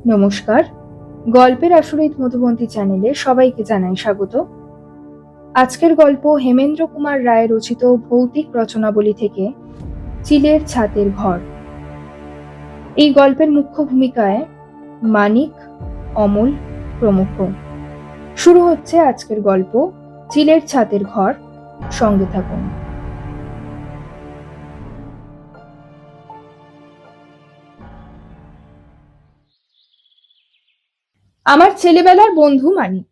নমস্কার। গল্পের আসরিত মধুবন্তী চ্যানেলে সবাইকে জানাই স্বাগত। আজকের গল্প হেমেন্দ্র কুমার রায় রচিত ভৌতিক রচনাবলী থেকে চিলের ছাতের ঘর। এই গল্পের মুখ্য ভূমিকায় মানিক, অমল প্রমুখ। শুরু হচ্ছে আজকের গল্প চিলের ছাতের ঘর। সঙ্গে থাকুন। আমার ছেলেবেলার বন্ধু মানিক।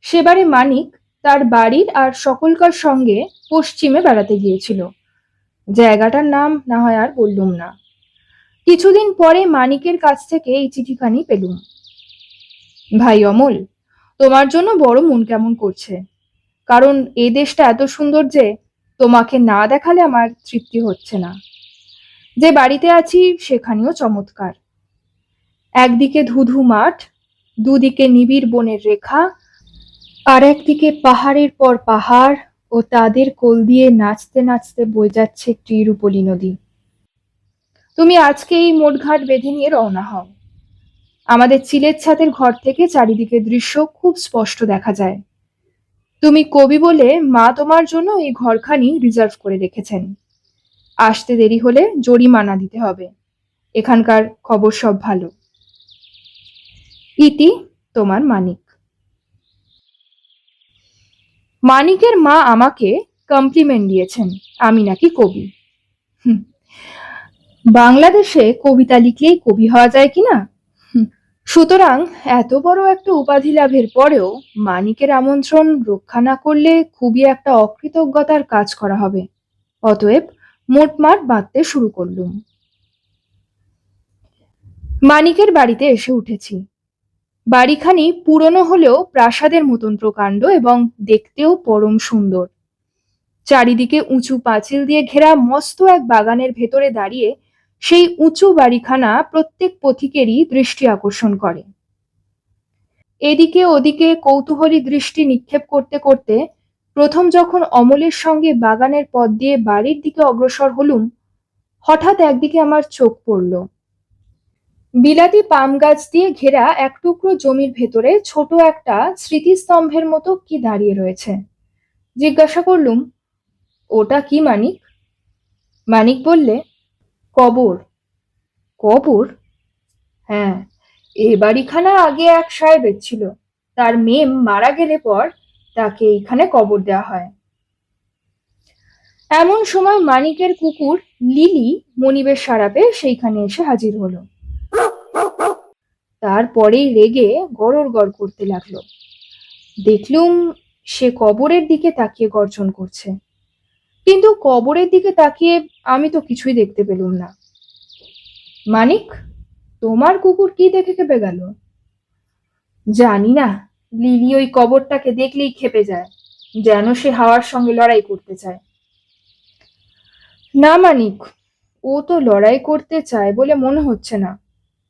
সেবারে মানিক তার বাড়ির আর সকলকার সঙ্গে পশ্চিমে বেড়াতে গিয়েছিল। জায়গাটার নাম না হয় আর বললুম না। কিছুদিন পরে মানিকের কাছ থেকে এই চিঠিখানি পেলুম। ভাই অমল, তোমার জন্য বড় মন কেমন করছে, কারণ এ দেশটা এত সুন্দর যে তোমাকে না দেখালে আমার তৃপ্তি হচ্ছে না। যে বাড়িতে আছি সেখানেও চমৎকার। একদিকে ধুধু মাঠ, দুদিকে নিবিড় বনের রেখা, আর একদিকে পাহাড়ের পর পাহাড় ও তাদের কোল দিয়ে নাচতে নাচতে বয়ে যাচ্ছে ত্রিরূপলী নদী। তুমি আজকে এই মোটঘাট বেঁধে নিয়ে রওনা হও। আমাদের চিলের ছাদের ঘর থেকে চারিদিকে দৃশ্য খুব স্পষ্ট দেখা যায়। তুমি কবি বলে মা তোমার জন্য এই ঘরখানি রিজার্ভ করে রেখেছেন। আসতে দেরি হলে জরিমানা দিতে হবে। এখানকার খবর সব ভালো। ইতি, তোমার মানিক। মানিকের মা আমাকে কমপ্লিমেন্ট দিয়েছেন আমি নাকি কবি। বাংলাদেশে কবিতা লিখলেই কবি হওয়া যায় কিনা। সুতরাং এত বড় একটা উপাধি লাভের পরেও মানিকের আমন্ত্রণ রক্ষা না করলে খুবই একটা অকৃতজ্ঞতার কাজ করা হবে। অতএব মোটমাট বাঁধতে শুরু করলুম। মানিকের বাড়িতে এসে উঠেছি। বাড়িখানি পুরনো হলেও প্রাসাদের মতন প্রকাণ্ড এবং দেখতেও পরম সুন্দর। চারিদিকে উঁচু পাঁচিল দিয়ে ঘেরা মস্ত এক বাগানের ভেতরে দাঁড়িয়ে সেই উঁচু বাড়িখানা প্রত্যেক পথিকেরই দৃষ্টি আকর্ষণ করে। এদিকে ওদিকে কৌতূহলী দৃষ্টি নিক্ষেপ করতে করতে প্রথম যখন অমলের সঙ্গে বাগানের পথ দিয়ে বাড়ির দিকে অগ্রসর হলুম, হঠাৎ একদিকে আমার চোখ পড়ল। বিলাতি পাম গাছ দিয়ে ঘেরা এক টুকরো জমির ভেতরে ছোট একটা স্মৃতিস্তম্ভের মতো কি দাঁড়িয়ে রয়েছে। জিজ্ঞাসা করলুম, ওটা কি মানিক? মানিক বললে, কবর। কবর? হ্যাঁ, এ বাড়িখানা আগে এক সাহেবের ছিল। তার মেম মারা গেলে পর তাকে এইখানে কবর দেওয়া হয়। এমন সময় মানিকের কুকুর লিলি মনিবের সারাপে সেইখানে এসে হাজির হলো। তারপরেই রেগে গড় করতে লাগলো। দেখলুম সে কবরের দিকে তাকিয়ে গর্জন করছে, কিন্তু কবরের দিকে তাকিয়ে আমি তো কিছুই দেখতে পেলুম না। মানিক, তোমার কুকুর কি দেখে খেপে গেল? জানি না, লিলি ওই কবরটাকে দেখলেই খেপে যায়, যেন সে হাওয়ার সঙ্গে লড়াই করতে চায়। না মানিক, ও তো লড়াই করতে চায় বলে মনে হচ্ছে না।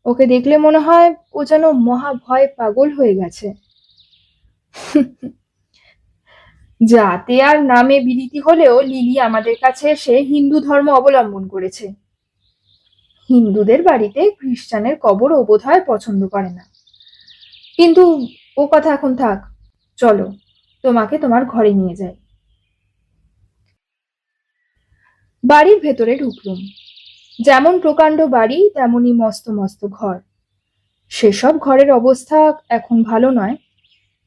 ওকে দেখলে মনে হয় ও যেন মহা ভয় পাগল হয়ে গেছে। জাতে আর নামে বিলিতি হলেও লিলি আমাদের কাছে এসে হিন্দু ধর্ম অবলম্বন করেছে। হিন্দুদের বাড়িতে খ্রিস্টানের কবর ও বোধহয় পছন্দ করে না। কিন্তু ও কথা এখন থাক, চলো তোমাকে তোমার ঘরে নিয়ে যাই। বাড়ির ভেতরে ঢুকলুম। যেমন প্রকাণ্ড বাড়ি তেমনি মস্ত মস্ত ঘর। সেসব ঘরের অবস্থা এখন ভালো নয়।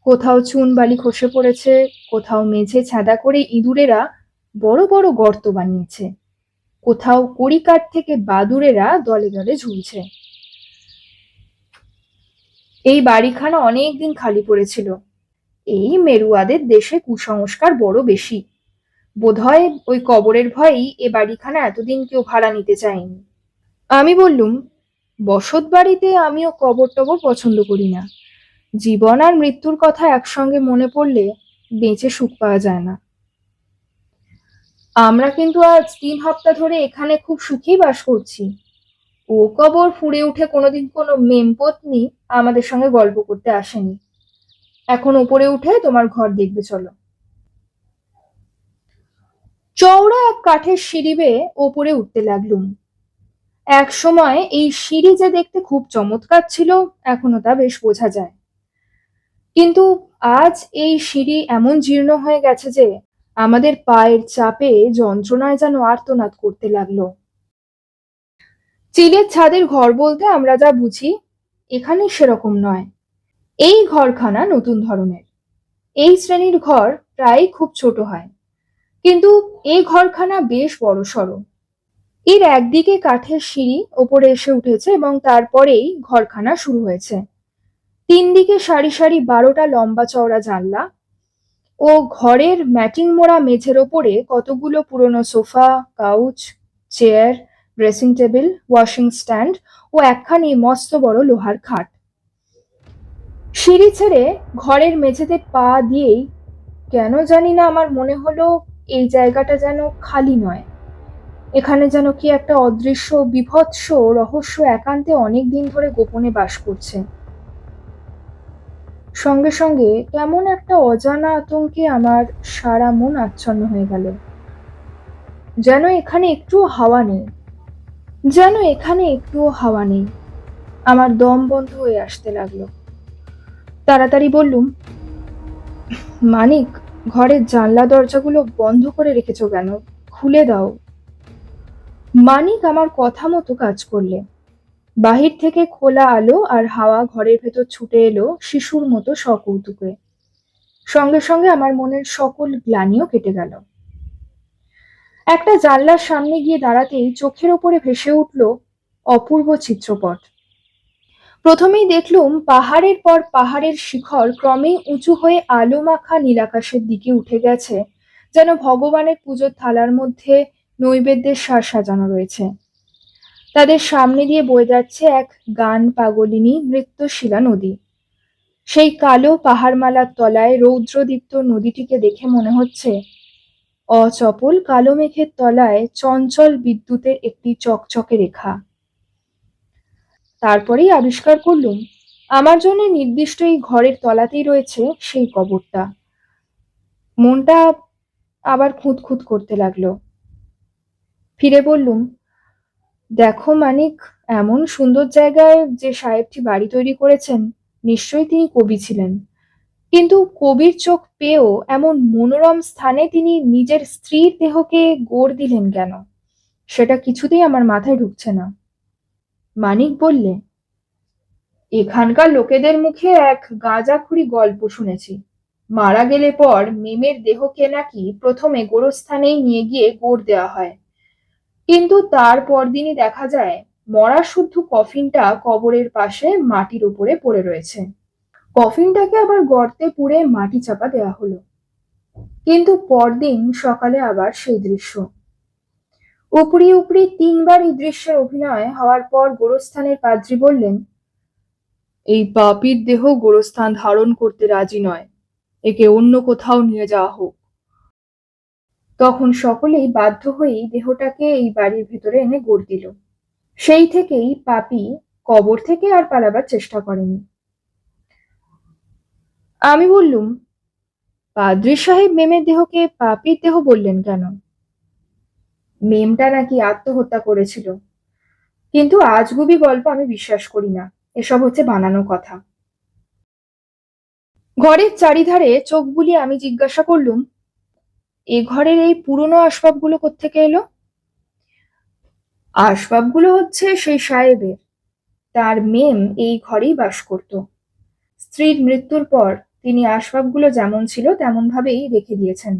কোথাও চুন বালি খসে পড়েছে, কোথাও মেঝে ছাদা করে ইঁদুরেরা বড় বড় গর্ত বানিয়েছে, কোথাও কড়িকাঠ থেকে বাদুড়েরা দলে দলে ঝুলছে। এই বাড়িখানা অনেকদিন খালি পড়েছিল। এই মেরুয়াদের দেশে কুসংস্কার বড় বেশি। বোধহয় ওই কবরের ভয়েই এ বাড়িখানা এতদিন কেউ ভাড়া নিতে চায়নি। আমি বললুম, বসত বাড়িতে আমিও কবর টবর পছন্দ করি না। জীবন আর মৃত্যুর কথা একসঙ্গে মনে পড়লে বেঁচে সুখ পাওয়া যায় না। আমরা কিন্তু আজ 3 হপ্তাহ ধরে এখানে খুব সুখেই বাস করছি। ও কবর ফুঁড়ে উঠে কোনোদিন কোনো মেমপত্নী আমাদের সঙ্গে গল্প করতে আসেনি। এখন ওপরে উঠে তোমার ঘর দেখবে চলো। চওড়া এক কাঠের সিঁড়ি বেয়ে ওপরে উঠতে লাগলুম। এক সময় এই সিঁড়ি যে দেখতে খুব চমৎকার ছিল, এখনো তা বেশ বোঝা যায়। কিন্তু আজ এই সিঁড়ি এমন জীর্ণ হয়ে গেছে যে আমাদের পায়ের চাপে যন্ত্রণায় যেন আর্তনাদ করতে লাগলো। চিলের ছাদের ঘর বলতে আমরা যা বুঝি, এখানে সেরকম নয়। এই ঘরখানা নতুন ধরনের। এই শ্রেণীর ঘর প্রায় খুব ছোট হয়, কিন্তু এই ঘরখানা বেশ বড়সড়। এর একদিকে কাঠের সিঁড়ি ওপরে এসে উঠেছে এবং তারপরেই ঘরখানা শুরু হয়েছে। 3 দিকে সারি সারি 12টা লম্বা চওড়া জানলা ও ঘরের ম্যাটিং মোড়া মেঝের ওপরে কতগুলো পুরনো sofa, couch, chair, dressing table, washing stand ও একখানি মস্ত বড় লোহার খাট। সিঁড়ি ছেড়ে ঘরের মেঝেতে পা দিয়েই কেন জানি না আমার মনে হলো এই জায়গাটা যেন খালি নয়। এখানে যেন কি একটা অদৃশ্য বীভৎস রহস্য একান্তে অনেক দিন ধরে গোপনে বাস করছে। সঙ্গে সঙ্গে কেমন একটা অজানা আতঙ্কে আমার সারা মন আচ্ছন্ন হয়ে গেল। যেন এখানে একটুও হাওয়া নেই, যেন এখানে একটুও হাওয়া নেই। আমার দম বন্ধ হয়ে আসতে লাগলো। তাড়াতাড়ি বললুম, মানিক, ঘরের জানলা দরজাগুলো বন্ধ করে রেখেছো কেন? খুলে দাও। মানিক আমার কথা মতো কাজ করলে। বাহির থেকে খোলা আলো আর হাওয়া ঘরের ভেতর ছুটে এলো শিশুর মতো সকৌতুকে। সঙ্গে সঙ্গে আমার মনের সকল গ্লানিও কেটে গেল। একটা জানলার সামনে গিয়ে দাঁড়াতেই চোখের ওপরে ভেসে উঠল অপূর্ব চিত্রপট। প্রথমেই দেখলুম পাহাড়ের পর পাহাড়ের শিখর ক্রমে উঁচু হয়ে আলো মাখা নীলাকাশের দিকে উঠে গেছে, যেন ভগবানের পুজোর থালার মধ্যে নৈবেদ্যের সার সাজানো রয়েছে। তাদের সামনে দিয়ে বয়ে যাচ্ছে এক গান পাগলিনী নৃত্যশীলা নদী। সেই কালো পাহাড়মালার তলায় রৌদ্রদীপ্ত নদীটিকে দেখে মনে হচ্ছে অচপল কালো মেঘের তলায় চঞ্চল বিদ্যুতের একটি চকচকে রেখা। তারপরেই আবিষ্কার করলুম আমার জন্য নির্দিষ্ট এই ঘরের তলাতেই রয়েছে সেই কবরটা। মনটা আবার খুঁতখুত করতে লাগলো। ফিরে বললুম, দেখো মানিক, এমন সুন্দর জায়গায় যে সাহেবটি বাড়ি তৈরি করেছেন, নিশ্চয়ই তিনি কবি ছিলেন। কিন্তু কবির চোখ পেয়েও এমন মনোরম স্থানে তিনি নিজের স্ত্রীর দেহকে গোর দিলেন কেন? সেটা কিছুতেই আমার মাথায় ঢুকছে না। মানিক বললে, এখানকার লোকেদের মুখে এক গাঁজাখুরি গল্প শুনেছি। মারা গেলে পর মেমের দেহকে নাকি প্রথমে গোরস্থানেই নিয়ে গিয়ে গোর দেওয়া হয়, কিন্তু তার পরদিনই দেখা যায় মরা শুদ্ধ কফিনটা কবরের পাশে মাটির উপরে পড়ে রয়েছে। কফিনটাকে আবার গর্তে পুড়ে মাটি চাপা দেওয়া হলো, কিন্তু পরদিন সকালে আবার সেই দৃশ্য। উপরি উপরি 3বার এই দৃশ্যের অভিনয় হওয়ার পর গোরস্থানের পাদ্রী বললেন, এই পাপীর দেহ গোরস্থান ধারণ করতে রাজি নয়, একে অন্য কোথাও নিয়ে যাওয়া হোক। তখন সকলেই বাধ্য হয়েই দেহটাকে এই বাড়ির ভেতরে এনে গোর দিল। সেই থেকেই পাপী কবর থেকে আর পালাবার চেষ্টা করেনি। আমি বললুম, পাদ্রী সাহেব মেমের দেহকে পাপীর দেহ বললেন কেন? মেমটা নাকি আত্মহত্যা করেছিল, কিন্তু আজগুবি গল্প আমি বিশ্বাস করি না, এসব হচ্ছে বানানো কথা। ঘরের চারিধারে চোখ বুলিয়ে আমি জিজ্ঞাসা করলুম, এ ঘরের এই পুরনো আসবাবগুলো কোত্থেকে এলো? আসবাবগুলো হচ্ছে সেই সাহেবের। তার মেম এই ঘরেই বাস করত। স্ত্রীর মৃত্যুর পর তিনি আসবাবগুলো যেমন ছিল তেমন ভাবেই রেখে দিয়েছেন।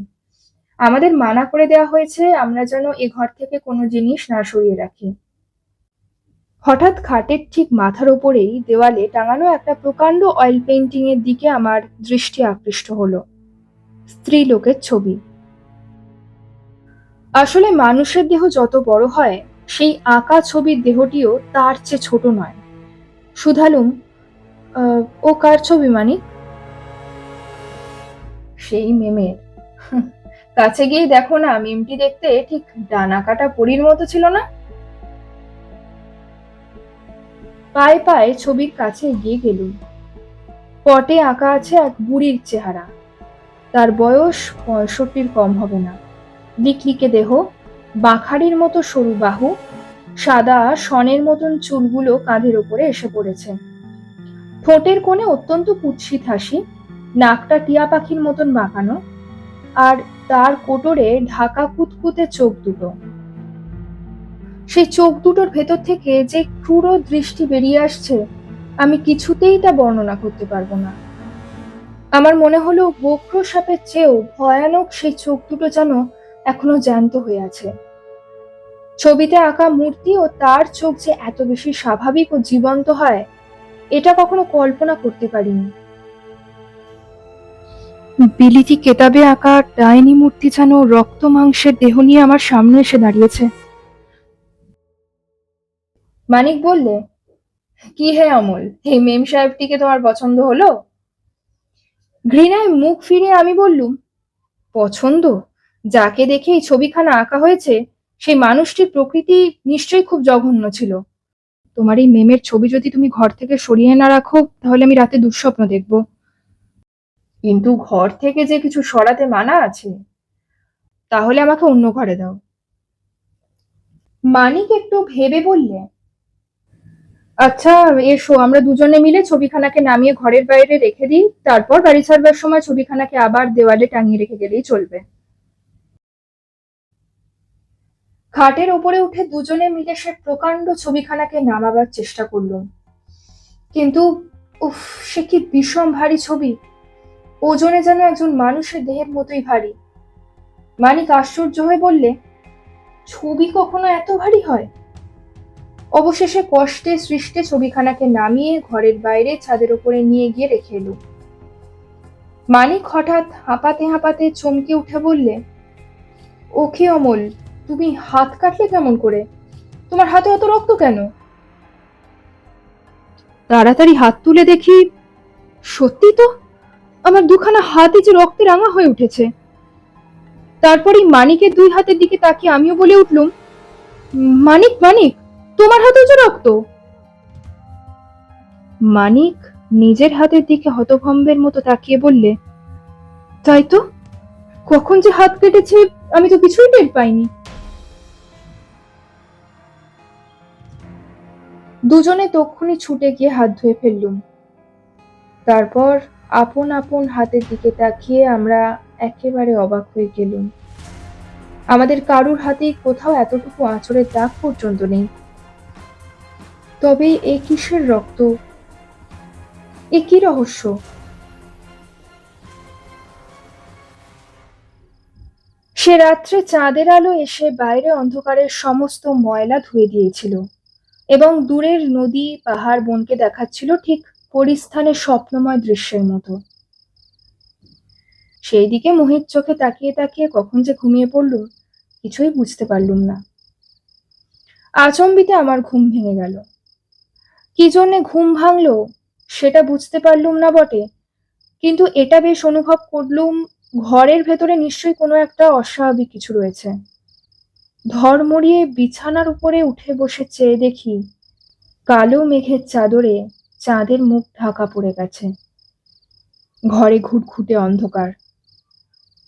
আমাদের মানা করে দেওয়া হয়েছে আমরা যেন এ ঘর থেকে কোনো জিনিস না সরিয়ে রাখি। হঠাৎ খাটের ঠিক মাথার ওপরেই দেওয়ালে টাঙানো একটা প্রকাণ্ড অয়েল পেইন্টিং এর দিকে আমার দৃষ্টি আকৃষ্ট হলো। স্ত্রীলোকের ছবি। আসলে মানুষের দেহ যত বড় হয়, সেই আঁকা ছবির দেহটিও তার চেয়ে ছোট নয়। শুধালুম, ও কার ছবি মানিক? সেই মেমের। কাছে গিয়ে দেখো না, মেমটি দেখতে ঠিক ডানা কাটা পরীর মতো ছিল না? পায়ে পায়ে ছবির কাছে এগিয়ে গেলুম। পটে আঁকা আছে এক বুড়ির চেহারা। তার বয়স 65-র কম হবে না। লিকলিকে দেহ, বাঁখাড়ির মতো সরু বাহু, সাদা শনের মতন চুলগুলো কাঁধের ওপরে এসে পড়েছে। ঠোঁটের কোণে অত্যন্ত কুৎসিত হাসি, নাকটা টিয়া পাখির মতন বাঁকানো, আর তার কোটরে ঢাকা কুতকুতে চোখ দুটো। সেই চোখ দুটোর ভেতর থেকে যে ক্রূর দৃষ্টি বেরিয়ে আসছে, আমি কিছুতেই তা বর্ণনা করতে পারবো না। আমার মনে হলো গোখরো সাপের চেয়েও ভয়ানক সেই চোখ দুটো যেন এখনো জ্যান্ত হয়ে আছে। ছবিতে আঁকা মূর্তি ও তার চোখ যে এত বেশি স্বাভাবিক ও জীবন্ত হয়, এটা কখনো কল্পনা করতে পারিনি। বিলিতি কেতাবে আঁকা ডাইনি মূর্তি যেন রক্ত মাংসের দেহ নিয়ে আমার সামনে এসে দাঁড়িয়েছে। মানিক বললে, কি হে অমল, এই মেম সাহেবটিকে তোমার পছন্দ হলো? ঘৃণায় মুখ ফিরিয়ে আমি বললুম, পছন্দ? যাকে দেখে এই ছবিখানা আঁকা হয়েছে সেই মানুষটির প্রকৃতি নিশ্চয়ই খুব জঘন্য ছিল। তোমার এই মেমের ছবি যদি তুমি ঘর থেকে সরিয়ে না রাখো, তাহলে আমি রাতে দুঃস্বপ্ন দেখব। কিন্তু ঘর থেকে যে কিছু সরাতে মানা আছে। তাহলে আমাকে অন্য ঘরে দাও। মানিক একটু ভেবে বললে, আচ্ছা এসো, আমরা দুজনে মিলে ছবিখানাকে নামিয়ে ঘরের বাইরে রেখে দিই, তারপর বাড়ি ছাড়বার সময় ছবিখানাকে আবার দেওয়ালে টাঙিয়ে রেখে গেলেই চলবে। খাটের ওপরে উঠে দুজনে মিলে সে প্রকাণ্ড ছবিখানাকে নামাবার চেষ্টা করলুম, কিন্তু উফ, সে কি বিষম ভারী ছবি! ওজনে যেন একজন মানুষের দেহের মতোই ভারী। মানিক আশ্চর্য হয়ে বললে, ছবি কখনো এত ভারী হয়? অবশেষে কষ্টে সৃষ্টে ছবিখানাকে নামিয়ে ঘরের বাইরে ছাদের উপরে নিয়ে গিয়ে রেখে এলুম। মানিক হঠাৎ হাঁপাতে হাঁপাতে চমকে উঠে বললে, ও কি অমল, তুমি হাত কাটলে কেমন করে? তোমার হাতে অত রক্ত কেন? তাড়াতাড়ি হাত তুলে দেখি, সত্যি তো, আমার দুখানা হাতই যে রক্তে রাঙা হয়ে উঠেছে। তারপরেই মানিকের দুই হাতের দিকে তাকিয়ে আমিও বলে উঠলুম, মানিক মানিক, তোমার হাতেও যে রক্ত! মানিক নিজের হাতের দিকে হতভম্বের মতো তাকিয়ে বললে, তাই তো, কখন যে হাত কেটেছে আমি তো কিছুই টের পাইনি। দুজনে তক্ষুনি ছুটে গিয়ে হাত ধুয়ে ফেললুম। তারপর আপন আপন হাতের দিকে তাকিয়ে আমরা একেবারে অবাক হয়ে গেলুম। আমাদের কারুর হাতেই কোথাও এতটুকু আঁচড়ের দাগ পর্যন্ত নেই। তবে এ কিসের রক্ত? এ কি রহস্য? সে রাত্রে চাঁদের আলো এসে বাইরে অন্ধকারের সমস্ত ময়লা ধুয়ে দিয়েছিল এবং দূরের নদী পাহাড় বনকে দেখাচ্ছিল ঠিক পরিস্থানের স্বপ্নময় দৃশ্যের মতো। সেই দিকে মোহিত চোখে তাকিয়ে তাকিয়ে কখন যে ঘুমিয়ে পড়লুম কিছুই বুঝতে পারলুম না। আচম্বিতে আমার ঘুম ভেঙে গেল। কি জন্যে ঘুম ভাঙলো সেটা বুঝতে পারলুম না বটে, কিন্তু এটা বেশ অনুভব করলুম ঘরের ভেতরে নিশ্চয়ই কোনো একটা অস্বাভাবিক কিছু রয়েছে। ধড়মড়িয়ে বিছানার উপরে উঠে বসে চেয়ে দেখি কালো মেঘের চাদরে চাঁদের মুখ ঢাকা পড়ে গেছে। ঘরে ঘুটঘুটে অন্ধকার,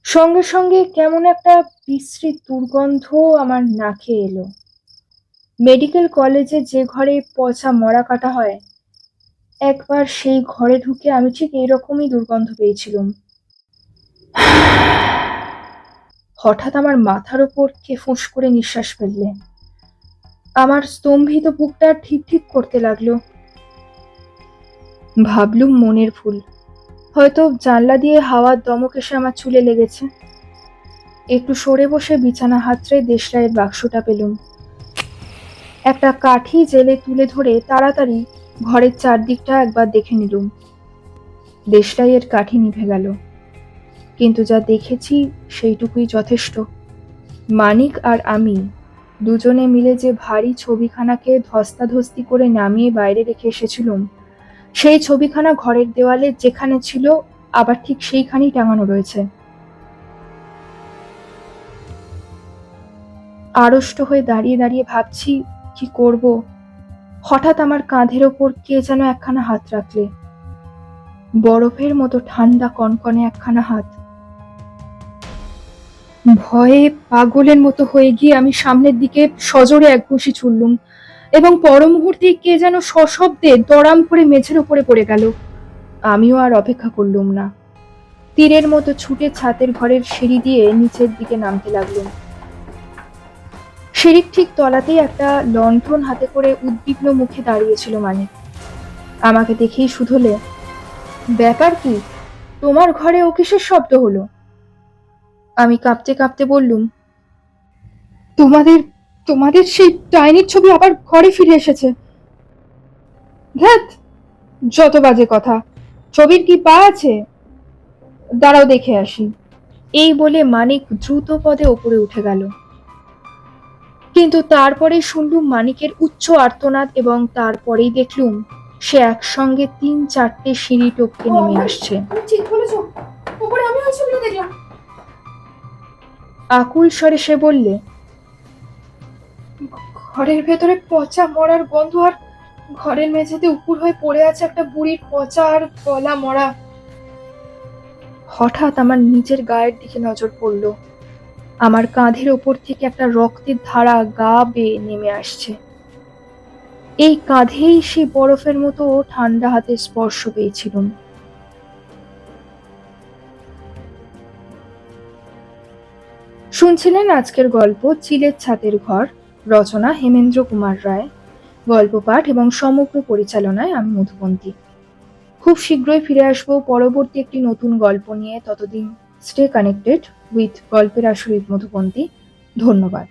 সঙ্গে সঙ্গে কেমন একটা বিশ্রী দুর্গন্ধ আমার নাকে এলো। মেডিকেল কলেজে যে ঘরে পচা মরা কাটা হয়, একবার সেই ঘরে ঢুকে আমি ঠিক এইরকমই দুর্গন্ধ পেয়েছিলাম। হঠাৎ আমার মাথার ওপর কে ফুঁস করে নিঃশ্বাস ফেললে। আমার স্তম্ভিত বুকটা ঠিক ঠিক করতে লাগলো। ভাবলুম মনের ভুল, হয়তো জানলা দিয়ে হাওয়ার দমক এসে আমার চুলে লেগেছে। একটু সরে বসে বিছানা হাতড়ে দেশলাইয়ের বাক্সটা পেলুম। একটা কাঠি জেলে তুলে ধরে তাড়াতাড়ি ঘরের চারদিকটা একবার দেখে নিলুম। দেশলাইয়ের কাঠি নিভে গেল, কিন্তু যা দেখেছি সেইটুকুই যথেষ্ট। মানিক আর আমি দুজনে মিলে যে ভারী ছবিখানাকে ধস্তাধস্তি করে নামিয়ে বাইরে রেখে এসেছিলুম, সেই ছবিখানা ঘরের দেওয়ালে যেখানে ছিল আবার ঠিক সেইখানেই টাঙানো রয়েছে। আড়ষ্ট হয়ে দাঁড়িয়ে দাঁড়িয়ে ভাবছি কি করব। হঠাৎ আমার কাঁধের ওপর কে যেন একখানা হাত রাখলে, বরফের মতো ঠান্ডা কনকনে একখানা হাত। ভয়ে পাগলের মতো হয়ে গিয়ে আমি সামনের দিকে সজোরে এক ঘুষি ছুড়লুম এবং পর মুহূর্তেই কে যেন সশব্দে দড়াম করে মেঝের উপরে পড়ে গেল। আমিও আর অপেক্ষা করলুম না, তীরের মতো ছুটে ছাতের ঘরের সিঁড়ি দিয়ে নিচের দিকে নামতে লাগলুম। সিঁড়ির ঠিক তলাতেই একটা লণ্ঠন হাতে করে উদ্বিগ্ন মুখে দাঁড়িয়েছিল মানিক। আমাকে দেখেই শুধোলে, ব্যাপার কি, তোমার ঘরে ও কিসের শব্দ হলো? আমি কাঁপতে কাঁপতে বললুম, তোমাদের তোমাদের সেই ডাইনির ছবি আবার ঘরে ফিরে এসেছে। ধ্যাৎ, যত বাজে কথা, ছবির কি পা আছে? দাঁড়াও দেখে আসি। এই বলে মানিক দ্রুত পদে ওপরে উঠে গেল। কিন্তু তারপরে শুনলুম মানিকের উচ্চ আর্তনাদ এবং তারপরেই দেখলুম সে একসঙ্গে ৩-৪টে সিঁড়ি টপকে নেমে আসছে। ঠিক বলেছ, উপরে আমি ওই ছবিটা দেখলাম। আকুল স্বরে সে বললে, ঘরের ভেতরে পচা মরার গন্ধ, আর ঘরের মেঝেতে উপুর হয়ে পড়ে আছে একটা বুড়ির পচা আর গলা মরা। হঠাৎ আমার নিজের গায়ের দিকে নজর পড়ল। আমার কাঁধের ওপর থেকে একটা রক্তের ধারা গা বেয়ে নেমে আসছে। এই কাঁধেই সে বরফের মতো ঠান্ডা হাতে স্পর্শ পেয়েছিলাম। শুনছিলেন আজকের গল্প চিলের ছাতের ঘর, রচনা হেমেন্দ্র কুমার রায়, গল্প পাঠ এবং সমগ্র পরিচালনায় আমি মধুবন্তী। খুব শীঘ্রই ফিরে আসবো পরবর্তী একটি নতুন গল্প নিয়ে। ততদিন স্টে কানেক্টেড উইথ গল্পের আসর উইথ মধুবন্তী। ধন্যবাদ।